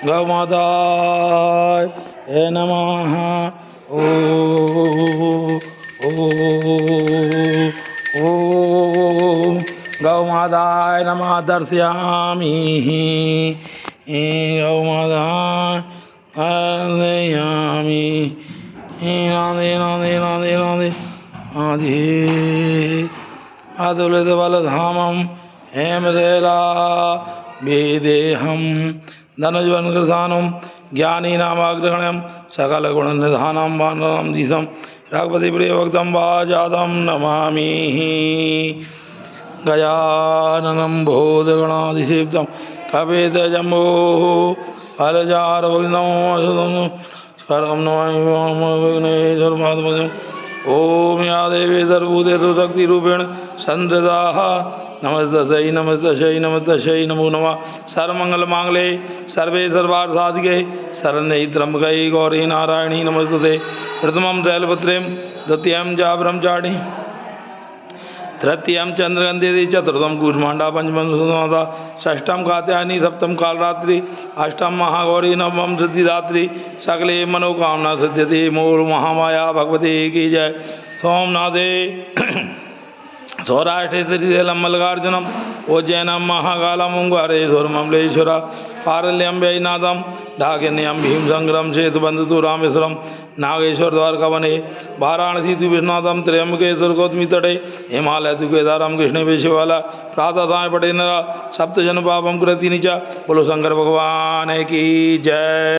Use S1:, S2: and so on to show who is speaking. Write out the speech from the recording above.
S1: गौमाताय नमः। ओ ओ ओ गौमाताय नमः दर्शयामि। गौमाताय दर्शयामि। राधे राधे राधे राधे राधे। अतुलित बलधामं हेमशैला वेदेहं धनुजवनकृशानुं ज्ञानीनामाग्रगण्यं सकलगुणनिधानं वानरं दिशं रघुपतिप्रियभक्तं वाजातं नमामि। गजाननं भूतगणाधिसेवितं कपितजम्बोः फलचारुभक्षणं स्करं नमामि। ओम या देवी सर्वभूतेषु शक्तिरूपेण संस्थिताः नमस्तस्यै नमस्तस्यै नमस्तस्यै नमो नमः। सर्वमङ्गलमाङ्गल्ये सर्वे सर्वार्थसाधिके शरण्ये त्र्यम्बके गौरी नारायणी नमोस्तुते। प्रथमं शैलपुत्रीं द्वितीयं च ब्रह्मचारिणी तृतीयं चंद्रगंधेति चतुर्थं कूष्मांडा पंचमं सुदामा षष्ठं कात्यायनी सप्तम कालरात्रि अष्टम महागौरी नवम सिद्धिदात्री सकले मनोकामना सिद्ध्यति। मोर महामाया भगवती की जय। सोमनाथे सौराष्ट्रे श्रीशैलम मल्लिकार्जुनम उज्जैनम महाकालम ओंकारेश्वरमलेश्वर पारल्यम वैनाथम डाकिन्यम भीमशंकरम सेतुबंधु रामेश्वरम नागेश्वर द्वारकावने वाराणसी तु विश्वनाथम त्र्यंबकेश्वर गौतमी तटे हिमालय तु केदारम कृष्ण वेशवाला प्रातः साय पटे नरा सप्त जन पापम कृति नीचा। बोलो शंकर भगवान की जय।